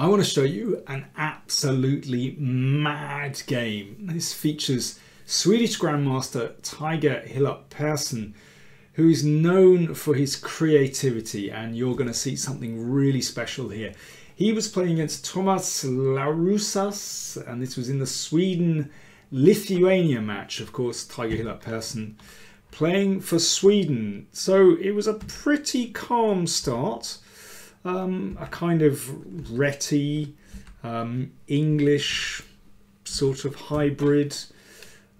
I want to show you an absolutely mad game. This features Swedish Grandmaster Tiger Hillarp Persson, who is known for his creativity, and you're going to see something really special here. He was playing against Thomas Laurusas, and this was in the Sweden-Lithuania match. Of course, Tiger Hillarp Persson playing for Sweden. So it was a pretty calm start. A kind of retty English sort of hybrid,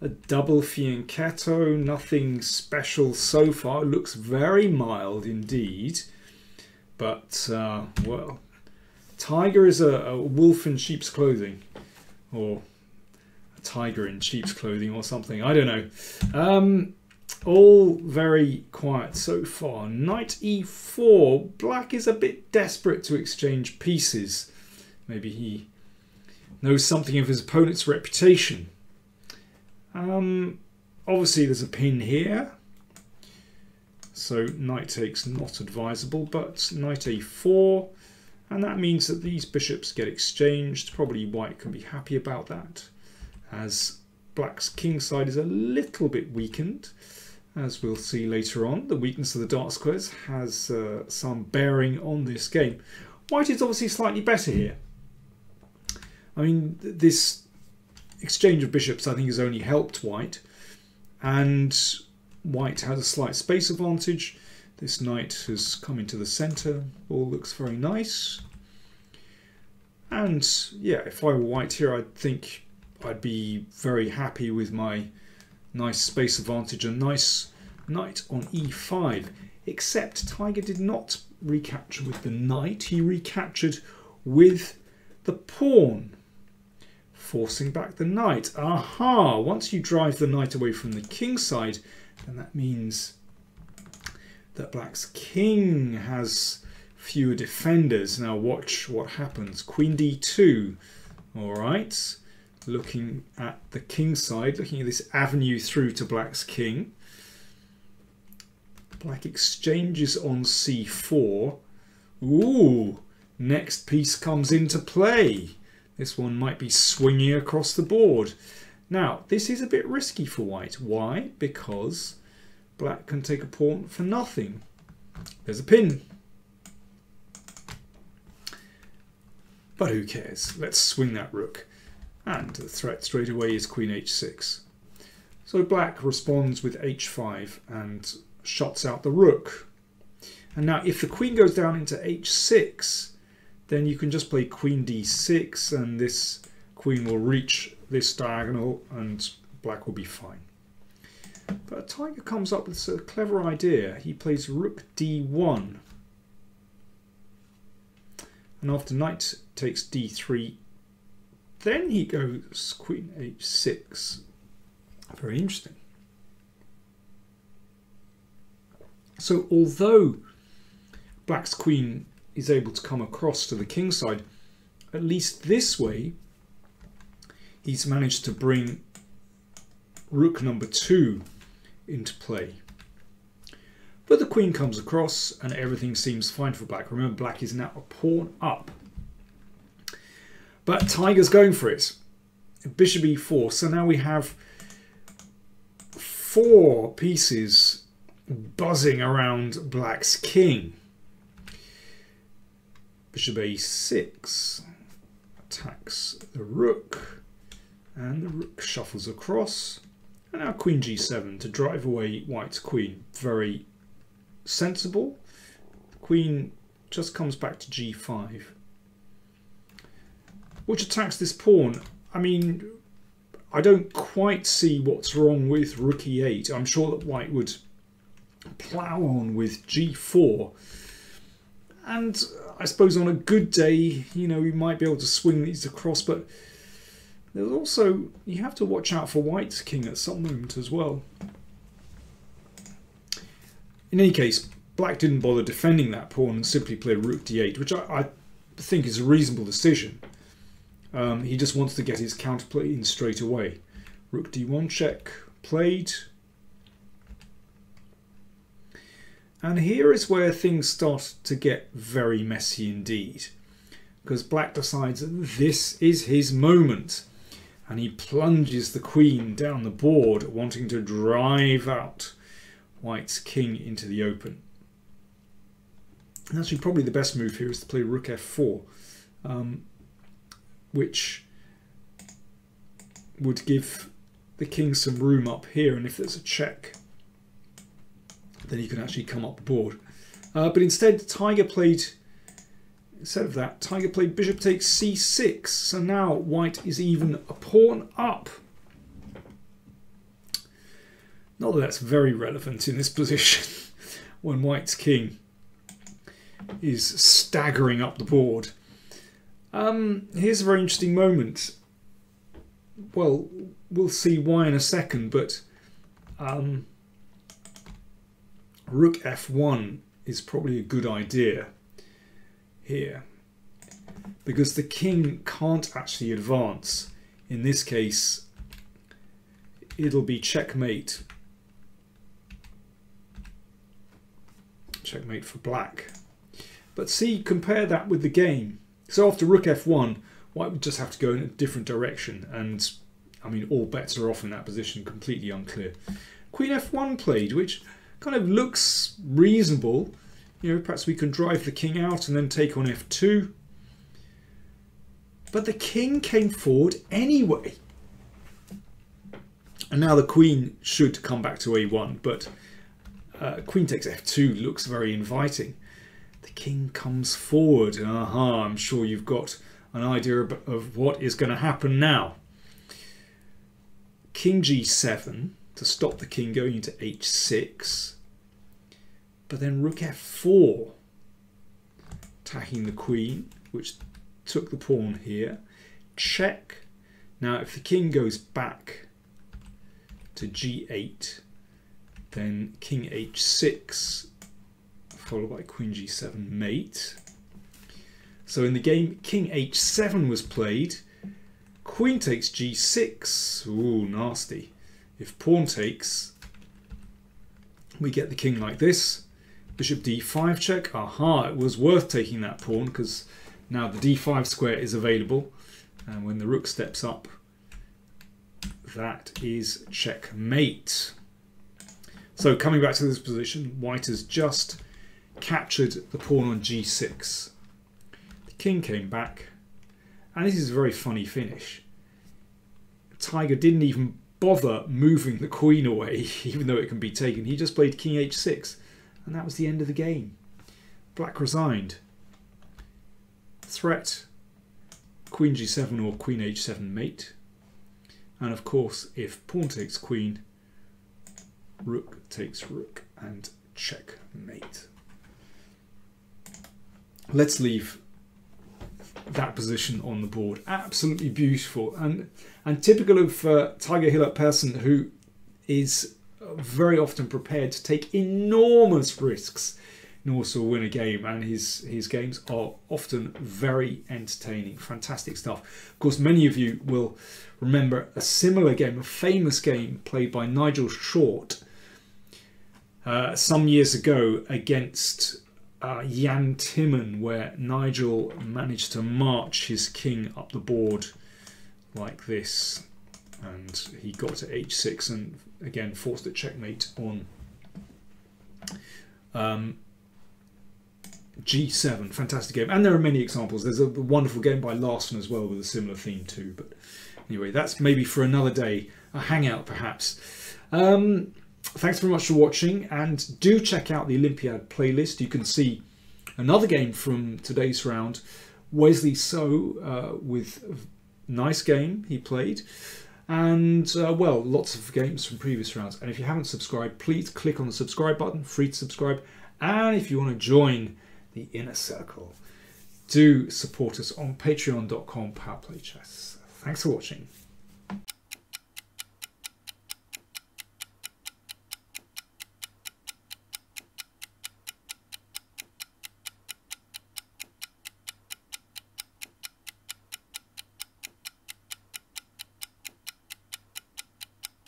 a double fianchetto, nothing special so far. It looks very mild indeed, but well, Tiger is a wolf in sheep's clothing, or a tiger in sheep's clothing or something, I don't know. All very quiet so far. Knight e4. Black is a bit desperate to exchange pieces. Maybe he knows something of his opponent's reputation. Obviously there's a pin here, so knight takes not advisable, but knight a4, and that means that these bishops get exchanged. Probably white can be happy about that, as black's king side is a little bit weakened. As we'll see later on, the weakness of the dark squares has some bearing on this game. White is obviously slightly better here. I mean, this exchange of bishops I think has only helped white, and white has a slight space advantage. This knight has come into the centre, all looks very nice. And yeah, if I were white here, I think I'd be very happy with my nice space advantage, a nice knight on e5, except Tiger did not recapture with the knight, he recaptured with the pawn, forcing back the knight. Aha! Once you drive the knight away from the king side, then that means that black's king has fewer defenders. Now watch what happens. Queen d2. Alright. Looking at the king side, looking at this avenue through to black's king. Black exchanges on c4. Ooh, next piece comes into play. This one might be swinging across the board. Now, this is a bit risky for white. Why? Because black can take a pawn for nothing. There's a pin. But who cares? Let's swing that rook. And the threat straight away is queen h6. So black responds with h5 and shuts out the rook. And now if the queen goes down into h6, then you can just play queen d6 and this queen will reach this diagonal and black will be fine. But Tiger comes up with a clever idea. He plays rook d1. And after knight takes d3, then he goes queen h6. Very interesting. So although black's queen is able to come across to the king side, at least this way he's managed to bring rook number 2 into play. But the queen comes across and everything seems fine for black. Remember, black is now a pawn up. But Tiger's going for it. Bishop e4. So now we have 4 pieces buzzing around black's king. Bishop a6 attacks the rook, and the rook shuffles across. And now queen g7 to drive away white's queen. Very sensible. Queen just comes back to g5, which attacks this pawn. I mean, I don't quite see what's wrong with rook e8. I'm sure that white would plough on with g4. And I suppose on a good day, you know, we might be able to swing these across, but there's also, you have to watch out for white's king at some moment as well. In any case, black didn't bother defending that pawn and simply played rook d8, which I think is a reasonable decision. He just wants to get his counterplay in straight away. Rook d1 check played. And here is where things start to get very messy indeed. because black decides that this is his moment, and he plunges the queen down the board, wanting to drive out white's king into the open. And actually probably the best move here is to play rook f4, which would give the king some room up here, and if there's a check then he can actually come up the board. But instead Tiger played, instead of that, Tiger played bishop takes c6, so now white is even a pawn up. Not that that's very relevant in this position when white's king is staggering up the board. Here's a very interesting moment. Well, we'll see why in a second, but rook f1 is probably a good idea here, because the king can't actually advance. In this case, it'll be checkmate. Checkmate for black. But see, compare that with the game. So after rook f1, white would just have to go in a different direction, and I mean all bets are off in that position, completely unclear. Queen f1 played, which kind of looks reasonable. You know, perhaps we can drive the king out and then take on f2. But the king came forward anyway. And now the queen should come back to a1, but queen takes f2 looks very inviting. The king comes forward. Aha, I'm sure you've got an idea of what is going to happen now. King g7 to stop the king going into h6. But then rook f4, attacking the queen, which took the pawn here. Check. Now if the king goes back to g8, then king h6, followed by queen g7 mate. So in the game, king h7 was played. Queen takes g6. Ooh, nasty. If pawn takes, we get the king like this. Bishop d5 check. Aha, it was worth taking that pawn because now the d5 square is available. And when the rook steps up, that is checkmate. So coming back to this position, white has just captured the pawn on g6. The king came back, and this is a very funny finish. Tiger didn't even bother moving the queen away, even though it can be taken. He just played king h6, and that was the end of the game. Black resigned. Threat, queen g7 or queen h7 mate. And of course, if pawn takes queen, rook takes rook and checkmate. Let's leave that position on the board. Absolutely beautiful and typical of Tiger Hillarp Persson, who is very often prepared to take enormous risks in order to win a game, and his games are often very entertaining. Fantastic stuff. Of course, many of you will remember a similar game, a famous game played by Nigel Short some years ago against Jan Timman, where Nigel managed to march his king up the board like this, and he got to h6 and again forced a checkmate on g7. Fantastic game, and there are many examples. There's a wonderful game by Larson as well with a similar theme too, but anyway, that's maybe for another day, a hangout perhaps. Thanks very much for watching, and do check out the Olympiad playlist. You can see another game from today's round, Wesley So, with a nice game he played, and well, lots of games from previous rounds. And if you haven't subscribed, please click on the subscribe button, free to subscribe. And if you want to join the inner circle, do support us on patreon.com/PowerPlayChess. Thanks for watching.